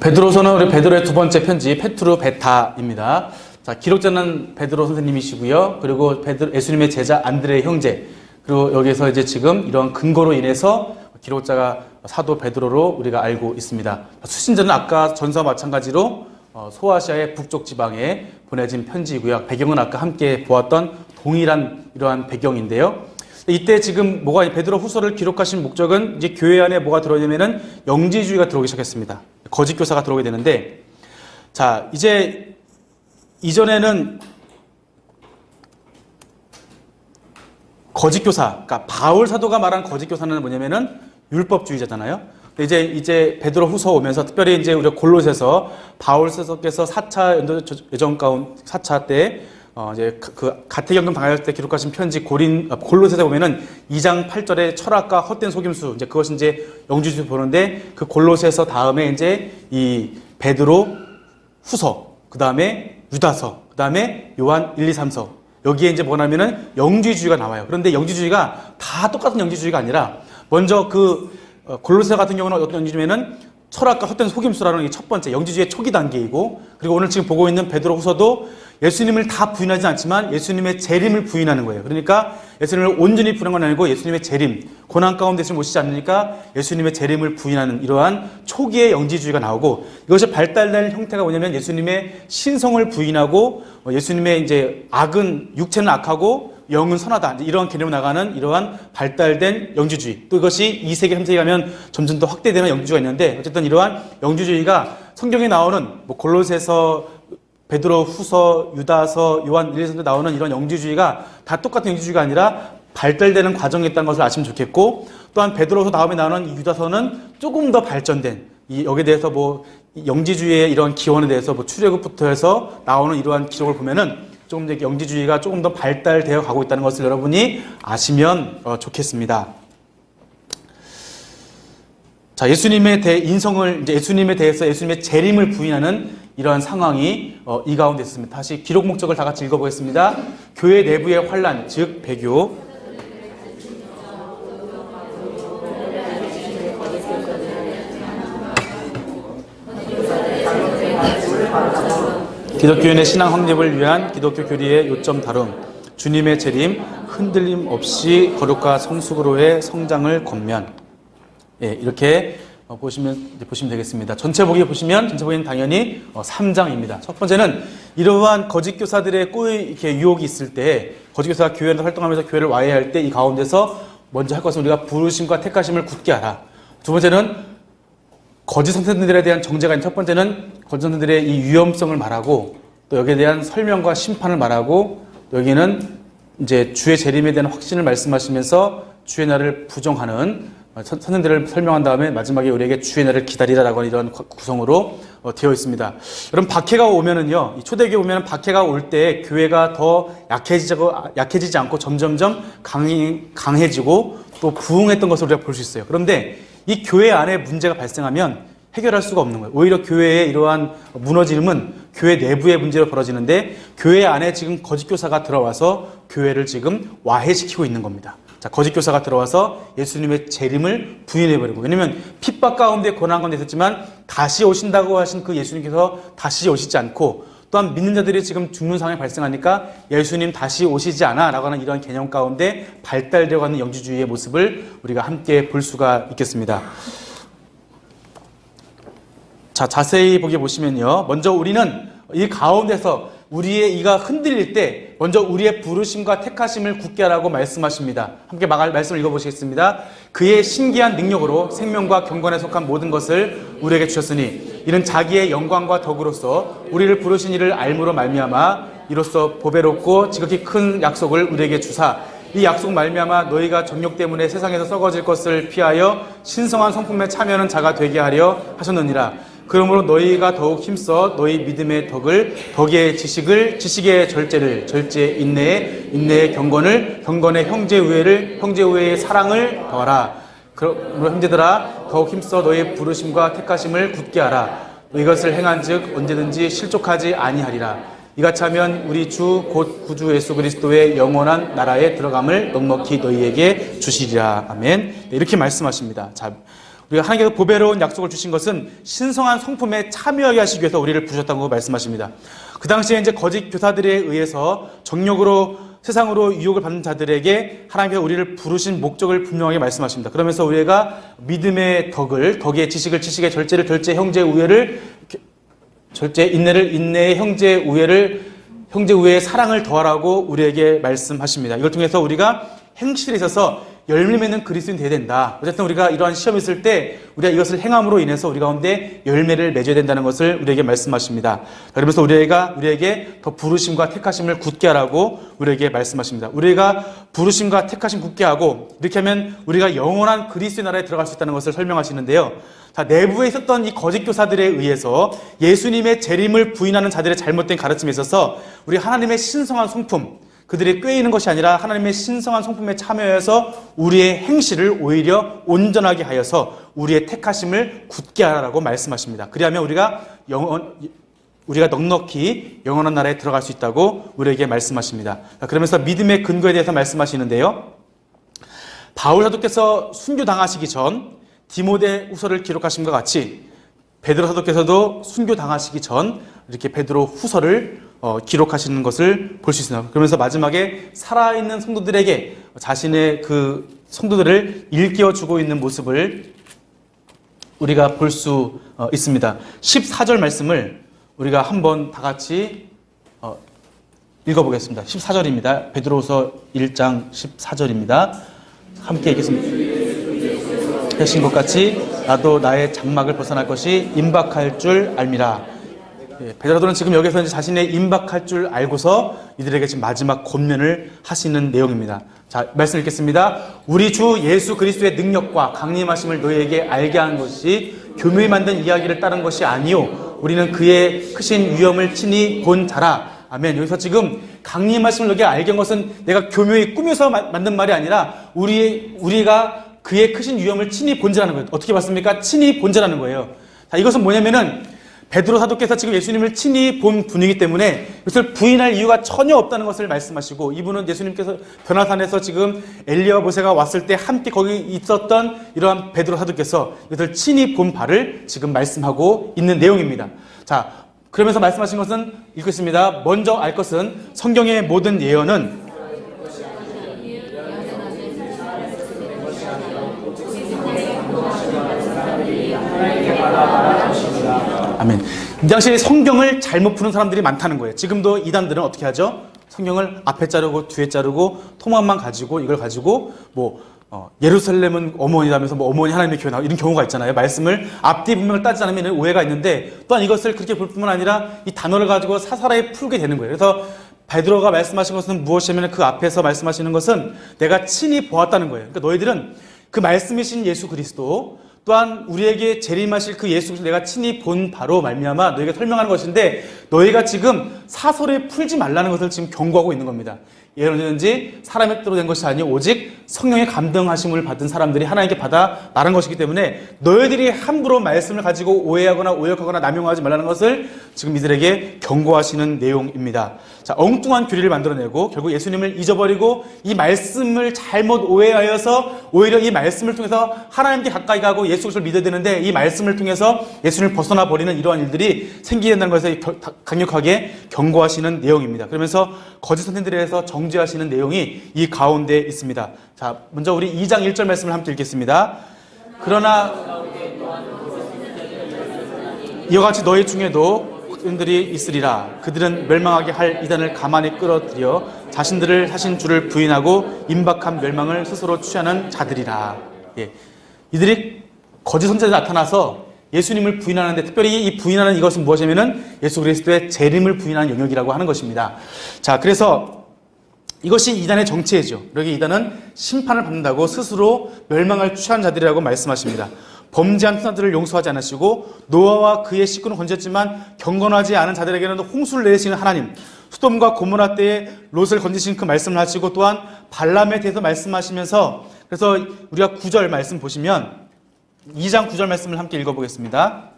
베드로서는 우리 베드로의 두 번째 편지 페트루 베타입니다. 자, 기록자는 베드로 선생님이시고요. 그리고 예수님의 제자 안드레 형제. 그리고 여기서 이제 지금 이런 근거로 인해서 기록자가 사도 베드로로 우리가 알고 있습니다. 수신자는 아까 전서와 마찬가지로 소아시아의 북쪽 지방에 보내진 편지이고요. 배경은 아까 함께 보았던 동일한 이러한 배경인데요. 이때 지금 베드로 후서를 기록하신 목적은 이제 교회 안에 뭐가 들어오냐면은 영지주의가 들어오기 시작했습니다. 거짓 교사가 들어오게 되는데, 자, 이제 이전에는 거짓 교사, 그러니까 바울 사도가 말한 거짓 교사는 뭐냐면은 율법주의자잖아요. 근데 이제 베드로 후서 오면서 특별히 이제 우리가 골로새서 바울 사도께서 4차 여정 가운데 4차 때 이제 그 가택연금 당할 때 기록하신 편지 골로새서 보면은 2장 8절에 철학과 헛된 속임수, 이제 그것이 이제 영주주의 보는데, 그 골로새서 다음에 이제 이 베드로 후서, 그 다음에 유다서, 그 다음에 요한 1, 2, 3서, 여기에 이제 뭐냐면은 영주주의가 나와요. 그런데 영주주의가 다 똑같은 영주주의가 아니라, 먼저 골로새 같은 경우는 어떤 영주주의냐면은 철학과 헛된 속임수라는 게 첫 번째 영지주의의 초기 단계이고, 그리고 오늘 지금 보고 있는 베드로 후서도 예수님을 다 부인하지 않지만 예수님의 재림을 부인하는 거예요. 그러니까 예수님을 온전히 부인한 건 아니고 예수님의 재림, 고난 가운데 예수님을 모시지 않으니까 예수님의 재림을 부인하는 이러한 초기의 영지주의가 나오고, 이것이 발달된 형태가 뭐냐면 예수님의 신성을 부인하고, 예수님의 이제 육체는 악하고 영은 선하다, 이러한 개념으로 나가는 이러한 발달된 영주주의, 또 이것이 2세기, 3세기 가면 점점 더 확대되는 영주주의가 있는데, 어쨌든 이러한 영주주의가 성경에 나오는 골로새서, 베드로 후서, 유다서, 요한 1, 2서에 나오는 이런 영주주의가 다 똑같은 영주주의가 아니라 발달되는 과정이 있다는 것을 아시면 좋겠고, 또한 베드로서 다음에 나오는 이 유다서는 조금 더 발전된, 여기에 대해서 영지주의의 이런 기원에 대해서 출애굽부터 해서 나오는 이러한 기록을 보면은 조금 더 영지주의가 조금 더 발달되어 가고 있다는 것을 여러분이 아시면 좋겠습니다. 자, 예수님에 대해서 예수님의 재림을 부인하는 이러한 상황이 이 가운데 있습니다. 다시 기록 목적을 다 같이 읽어보겠습니다. 교회 내부의 환란, 즉 배교, 기독교인의 신앙 확립을 위한 기독교 교리의 요점 다름, 주님의 재림, 흔들림 없이 거룩과 성숙으로의 성장을 권면. 이렇게 보시면 되겠습니다. 전체 보기는 당연히 3장입니다. 첫 번째는 이러한 거짓 교사들의 이렇게 유혹이 있을 때, 거짓 교사가 교회에서 활동하면서 교회를 와해할 때 이 가운데서 먼저 할 것은 우리가 부르심과 택하심을 굳게 하라. 두 번째는 거짓 선생들에 대한 정죄가 있는, 첫 번째는 거짓 선생들의 이 위험성을 말하고, 또 여기에 대한 설명과 심판을 말하고, 여기는 이제 주의 재림에 대한 확신을 말씀하시면서 주의 날을 부정하는 선생들을 설명한 다음에 마지막에 우리에게 주의 날을 기다리라라고 하는 이런 구성으로 되어 있습니다. 여러분, 박해가 오면은요, 이 초대교회 오면은 박해가 올 때 교회가 더 약해지지 않고 점점점 강해지고 또 부흥했던 것을 우리가 볼 수 있어요. 그런데 이 교회 안에 문제가 발생하면 해결할 수가 없는 거예요. 오히려 교회의 이러한 무너짐은 교회 내부의 문제로 벌어지는데, 교회 안에 지금 거짓 교사가 들어와서 교회를 지금 와해시키고 있는 겁니다. 자, 거짓 교사가 들어와서 예수님의 재림을 부인해버리고, 왜냐면 핍박 가운데 고난 가운데 있었지만 다시 오신다고 하신 그 예수님께서 다시 오시지 않고, 또한 믿는 자들이 지금 죽는 상황이 발생하니까 예수님 다시 오시지 않아 라고 하는 이런 개념 가운데 발달되어가는 영주주의의 모습을 우리가 함께 볼 수가 있겠습니다. 자, 자세히 보시면요, 먼저 우리는 이 가운데서 우리의 이가 흔들릴 때 먼저 우리의 부르심과 택하심을 굳게 하라고 말씀하십니다. 함께 말씀을 읽어보시겠습니다. 그의 신기한 능력으로 생명과 경건에 속한 모든 것을 우리에게 주셨으니 이는 자기의 영광과 덕으로서 우리를 부르신 이를 알므로 말미암아 이로써 보배롭고 지극히 큰 약속을 우리에게 주사, 이 약속 말미암아 너희가 정욕 때문에 세상에서 썩어질 것을 피하여 신성한 성품에 참여하는 자가 되게 하려 하셨느니라. 그러므로 너희가 더욱 힘써 너희 믿음의 덕의 지식을, 지식의 절제를, 절제의 인내에, 인내의 경건을, 경건의 형제우애를, 형제우애의 사랑을 더하라. 그러므로 형제들아, 더욱 힘써 너희의 부르심과 택하심을 굳게 하라. 이것을 행한즉 언제든지 실족하지 아니하리라. 이같이 하면 우리 주 곧 구주 예수 그리스도의 영원한 나라에 들어감을 넉넉히 너희에게 주시리라. 아멘. 네, 이렇게 말씀하십니다. 자, 우리가 하나님께서 보배로운 약속을 주신 것은 신성한 성품에 참여하게 하시기 위해서 우리를 부르셨다고 말씀하십니다. 그 당시에 이제 거짓 교사들에 의해서 정욕으로 세상으로 유혹을 받는 자들에게 하나님께서 우리를 부르신 목적을 분명하게 말씀하십니다. 그러면서 우리가 믿음의 덕의 지식을 지식의 절제를 절제, 형제의 우애를 절제, 인내를 인내의 형제의 우애의 사랑을 더하라고 우리에게 말씀하십니다. 이걸 통해서 우리가 행실에 있어서 열매 맺는 그리스도인이 되어야 된다. 어쨌든 우리가 이러한 시험이 있을 때 우리가 이것을 행함으로 인해서 우리 가운데 열매를 맺어야 된다는 것을 우리에게 말씀하십니다. 그러면서 우리에게 더 부르심과 택하심을 굳게 하라고 우리에게 말씀하십니다. 우리가 부르심과 택하심 굳게 하고 이렇게 하면 우리가 영원한 그리스도의 나라에 들어갈 수 있다는 것을 설명하시는데요. 자, 내부에 있었던 이 거짓 교사들에 의해서 예수님의 재림을 부인하는 자들의 잘못된 가르침에 있어서 우리 하나님의 신성한 성품, 그들이 꾀이는 것이 아니라 하나님의 신성한 성품에 참여해서 우리의 행실을 오히려 온전하게 하여서 우리의 택하심을 굳게 하라고 말씀하십니다. 그리하면 우리가 넉넉히 영원한 나라에 들어갈 수 있다고 우리에게 말씀하십니다. 그러면서 믿음의 근거에 대해서 말씀하시는데요. 바울 사도께서 순교당하시기 전 디모데 후서를 기록하신 것 같이 베드로 사도께서도 순교당하시기 전 이렇게 베드로 후서를 기록하시는 것을 볼 수 있습니다. 그러면서 마지막에 살아있는 성도들에게 자신의 그 성도들을 일깨워주고 있는 모습을 우리가 볼 수 있습니다. 14절 말씀을 우리가 한번 다 같이 읽어보겠습니다. 14절입니다. 베드로후서 1장 14절입니다. 함께 읽겠습니다. 하신 것 같이 나도 나의 장막을 벗어날 것이 임박할 줄 알미라. 베드로 사도는 지금 여기서 이제 자신의 임박할 줄 알고서 이들에게 지금 마지막 권면을 하시는 내용입니다. 자, 말씀 읽겠습니다. 우리 주 예수 그리스도의 능력과 강림하심을 너희에게 알게 한 것이 교묘히 만든 이야기를 따른 것이 아니요 우리는 그의 크신 위엄을 친히 본 자라. 아멘. 여기서 지금 강림하심을 너희에게 알게 한 것은 내가 교묘히 꾸며서 만든 말이 아니라 우리가 그의 크신 위엄을 친히 본 자라는 거예요. 어떻게 봤습니까? 친히 본 자라는 거예요. 자, 이것은 뭐냐면은 베드로 사도께서 지금 예수님을 친히 본 분이기 때문에 이것을 부인할 이유가 전혀 없다는 것을 말씀하시고, 이분은 예수님께서 변화산에서 지금 엘리야와 모세가 왔을 때 함께 거기 있었던 이러한 베드로 사도께서 이것을 친히 본 바를 지금 말씀하고 있는 내용입니다. 자, 그러면서 말씀하신 것은 읽겠습니다. 먼저 알 것은 성경의 모든 예언은 아멘. 이 당시에 성경을 잘못 푸는 사람들이 많다는 거예요. 지금도 이단들은 어떻게 하죠? 성경을 앞에 자르고 뒤에 자르고 토막만 가지고 이걸 가지고 예루살렘은 어머니라면서 어머니 하나님의 교회 나오고 이런 경우가 있잖아요. 말씀을 앞뒤 분명을 따지지 않으면 오해가 있는데, 또한 이것을 그렇게 볼 뿐만 아니라 이 단어를 가지고 사사라이 풀게 되는 거예요. 그래서 베드로가 말씀하신 것은 무엇이냐면 그 앞에서 말씀하시는 것은 내가 친히 보았다는 거예요. 그러니까 너희들은 그 말씀이신 예수 그리스도, 또한 우리에게 재림하실 그 예수 그리스도 내가 친히 본 바로 말미암아 너희가 설명하는 것인데, 너희가 지금 사설에 풀지 말라는 것을 지금 경고하고 있는 겁니다. 예를 들든지 사람의 뜻으로 된 것이 아니오 오직 성령의 감동하심을 받은 사람들이 하나님께 받아 말한 것이기 때문에 너희들이 함부로 말씀을 가지고 오해하거나 오역하거나 남용하지 말라는 것을 지금 이들에게 경고하시는 내용입니다. 자, 엉뚱한 교리를 만들어내고 결국 예수님을 잊어버리고 이 말씀을 잘못 오해하여서 오히려 이 말씀을 통해서 하나님께 가까이 가고 예수 그리스도를 믿어야 되는데 이 말씀을 통해서 예수님을 벗어나 버리는 이러한 일들이 생기게 된다는 것에 강력하게 경고하시는 내용입니다. 그러면서 거짓 선생들에 대해서 정죄하시는 내용이 이 가운데 있습니다. 자, 먼저 우리 2장 1절 말씀을 함께 읽겠습니다. 그러나 이와 같이 너희 중에도 흑인들이 있으리라. 그들은 멸망하게 할 이단을 가만히 끌어들여 자신들을 하신 주를 부인하고 임박한 멸망을 스스로 취하는 자들이라. 예. 이들이 거짓 선지자들이 나타나서 예수님을 부인하는데, 특별히 이 부인하는 이것은 무엇이냐면은 예수 그리스도의 재림을 부인하는 영역이라고 하는 것입니다. 자, 그래서 이것이 이단의 정체죠. 여기 이단은 심판을 받는다고 스스로 멸망을 취한 자들이라고 말씀하십니다. 범죄한 천사들을 용서하지 않으시고 노아와 그의 식구는 건졌지만 경건하지 않은 자들에게는 홍수를 내리시는 하나님, 소돔과 고모라 때에 롯을 건지신 그 말씀을 하시고, 또한 발람에 대해서 말씀하시면서, 그래서 우리가 9절 말씀 보시면 2장 9절 말씀을 함께 읽어보겠습니다.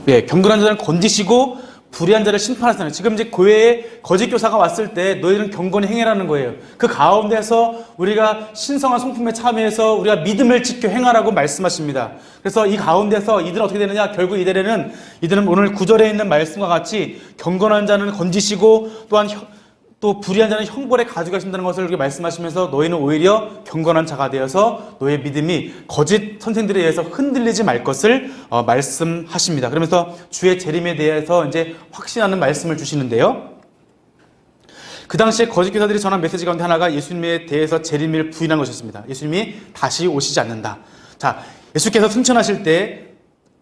예, 경건한 자를 건지시고 불의한 자를 심판하잖아요. 지금 이제 교회에 거짓 교사가 왔을 때 너희는 경건히 행해라는 거예요. 그 가운데서 우리가 신성한 성품에 참여해서 우리가 믿음을 지켜 행하라고 말씀하십니다. 그래서 이 가운데서 이들은 어떻게 되느냐? 결국 이들은 오늘 9절에 있는 말씀과 같이 경건한 자는 건지시고 또한 또 불의한 자는 형벌에 가져가신다는 것을 이렇게 말씀하시면서 너희는 오히려 경건한 자가 되어서 너의 믿음이 거짓 선생들에 의해서 흔들리지 말 것을 말씀하십니다. 그러면서 주의 재림에 대해서 이제 확신하는 말씀을 주시는데요. 그 당시에 거짓 교사들이 전한 메시지 가운데 하나가 예수님에 대해서 재림을 부인한 것이었습니다. 예수님이 다시 오시지 않는다. 자, 예수께서 승천하실 때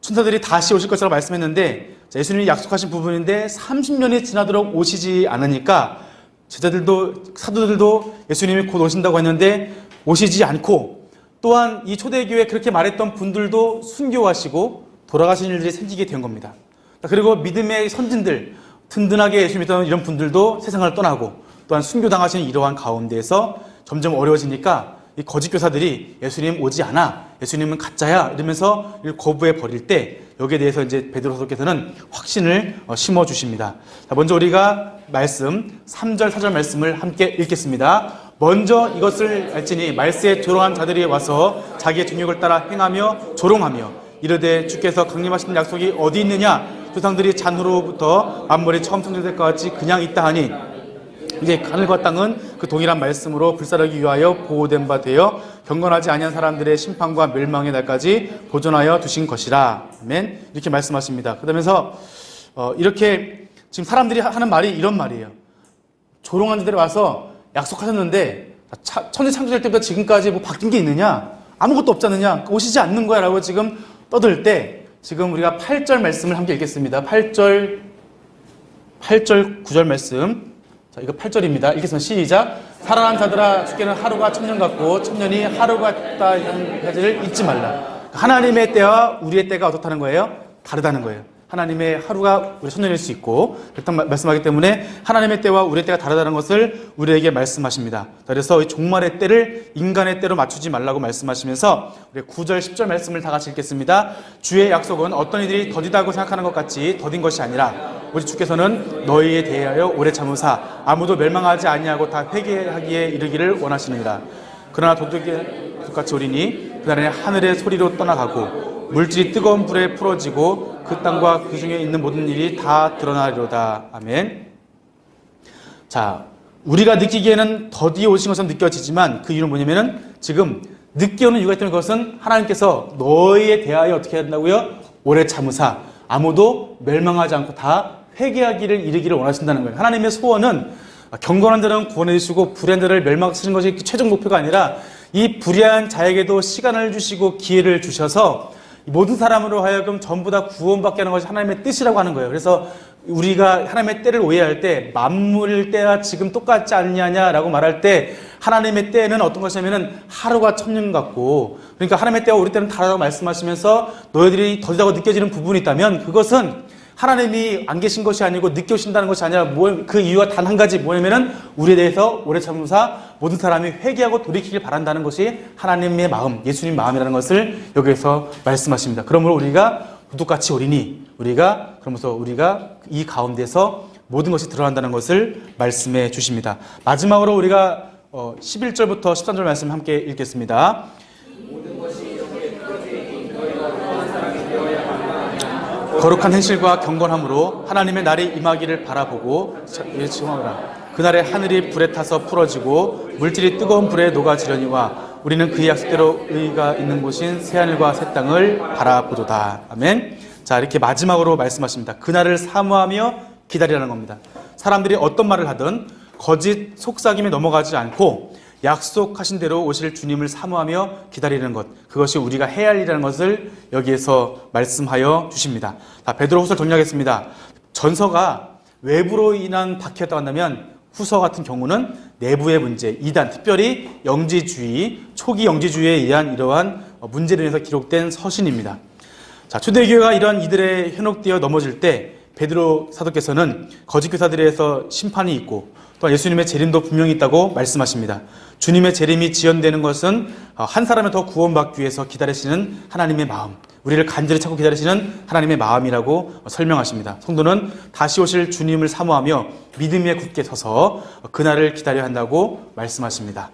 천사들이 다시 오실 것이라고 말씀했는데 예수님이 약속하신 부분인데 30년이 지나도록 오시지 않으니까 제자들도 사도들도 예수님이 곧 오신다고 했는데 오시지 않고 또한 이 초대교회에 그렇게 말했던 분들도 순교하시고 돌아가신 일들이 생기게 된 겁니다. 그리고 믿음의 선진들 든든하게 예수 믿던 이런 분들도 세상을 떠나고 또한 순교당하신 이러한 가운데에서 점점 어려워지니까 이 거짓 교사들이 예수님 오지 않아, 예수님은 가짜야 이러면서 거부해 버릴 때 여기에 대해서 이제 베드로 사도께서는 확신을 심어 주십니다. 자, 먼저 우리가 말씀 3절 4절 말씀을 함께 읽겠습니다. 먼저 이것을 알지니 말세에 조롱한 자들이 와서 자기의 정욕을 따라 행하며 조롱하며 이르되 주께서 강림하시는 약속이 어디 있느냐? 조상들이 잔후로부터 만물이 처음 창조될 것 같이 그냥 있다 하니 이제 하늘과 땅은 그 동일한 말씀으로 불사르기 위하여 보호된 바 되어 경건하지 아니한 사람들의 심판과 멸망의 날까지 보존하여 두신 것이라. 아멘. 이렇게 말씀하십니다. 그러면서 이렇게 지금 사람들이 하는 말이 이런 말이에요. 조롱한 자들이 와서 약속하셨는데 천지 창조될 때부터 지금까지 뭐 바뀐 게 있느냐? 아무것도 없지 않느냐? 오시지 않는 거야 라고 지금 떠들 때 지금 우리가 8절 말씀을 함께 읽겠습니다. 8절 9절 말씀. 자, 이거 8절입니다. 읽겠습니다. 시작. 살아난 자들아 주께는 하루가 천년 같고 천년이 하루가 같다는 가지를 잊지 말라. 하나님의 때와 우리의 때가 어떻다는 거예요? 다르다는 거예요. 하나님의 하루가 우리 천년일 수 있고 그렇다고 말씀하기 때문에 하나님의 때와 우리의 때가 다르다는 것을 우리에게 말씀하십니다. 그래서 이 종말의 때를 인간의 때로 맞추지 말라고 말씀하시면서 우리 9절 10절 말씀을 다 같이 읽겠습니다. 주의 약속은 어떤 이들이 더디다고 생각하는 것 같이 더딘 것이 아니라 오직 주께서는 너희에 대하여 오래 참으사 아무도 멸망하지 아니하고 다 회개하기에 이르기를 원하시느니라. 그러나 도둑의 같이 오리니 그날에 하늘의 소리로 떠나가고 물질이 뜨거운 불에 풀어지고 그 땅과 그 중에 있는 모든 일이 다 드러나리로다. 아멘. 자, 우리가 느끼기에는 더디 오신 것처럼 느껴지지만 그 이유는 뭐냐면은 지금 늦게 오는 이유가 있다는 것은 하나님께서 너희에 대하여 어떻게 한다고요? 오래 참으사 아무도 멸망하지 않고 다 회개하기를 이르기를 원하신다는 거예요. 하나님의 소원은 경건한 자는 구원해 주시고 불의한 자를 멸망시키는 것이 최종 목표가 아니라 이 불의한 자에게도 시간을 주시고 기회를 주셔서 모든 사람으로 하여금 전부 다 구원받게 하는 것이 하나님의 뜻이라고 하는 거예요. 그래서 우리가 하나님의 때를 오해할 때 만물 때와 지금 똑같지 않냐라고 말할 때 하나님의 때는 어떤 것이냐면은 하루가 천년 같고 그러니까 하나님의 때와 우리 때는 다르다고 말씀하시면서 너희들이 더디다고 느껴지는 부분이 있다면 그것은 하나님이 안 계신 것이 아니고 늦게 오신다는 것이 아니라 그 이유가 단 한 가지 뭐냐면은 우리에 대해서 오래 참으사 모든 사람이 회개하고 돌이키길 바란다는 것이 하나님의 마음, 예수님 마음이라는 것을 여기에서 말씀하십니다. 그러므로 우리가 도둑같이 오리니 우리가 이 가운데서 모든 것이 드러난다는 것을 말씀해 주십니다. 마지막으로 우리가 11절부터 13절 말씀 함께 읽겠습니다. 거룩한 행실과 경건함으로 하나님의 날이 임하기를 바라보고 예청하라. 그날에 하늘이 불에 타서 풀어지고 물질이 뜨거운 불에 녹아지려니와 우리는 그의 약속대로 의가 있는 곳인 새하늘과 새 땅을 바라보도다. 아멘. 자, 이렇게 마지막으로 말씀하십니다. 그날을 사모하며 기다리라는 겁니다. 사람들이 어떤 말을 하든 거짓 속삭임에 넘어가지 않고 약속하신 대로 오실 주님을 사모하며 기다리는 것, 그것이 우리가 해야 할 일이라는 것을 여기에서 말씀하여 주십니다. 베드로후서를 정리하겠습니다. 전서가 외부로 인한 박해였다고 한다면 후서 같은 경우는 내부의 문제, 이단, 특별히 영지주의, 초기 영지주의에 의한 이러한 문제로 인해서 기록된 서신입니다. 자, 초대교회가 이러한 이들에 현혹되어 넘어질 때 베드로 사도께서는 거짓 교사들에 의해서 심판이 있고 또한 예수님의 재림도 분명히 있다고 말씀하십니다. 주님의 재림이 지연되는 것은 한 사람을 더 구원받기 위해서 기다리시는 하나님의 마음, 우리를 간절히 찾고 기다리시는 하나님의 마음이라고 설명하십니다. 성도는 다시 오실 주님을 사모하며 믿음에 굳게 서서 그날을 기다려야 한다고 말씀하십니다.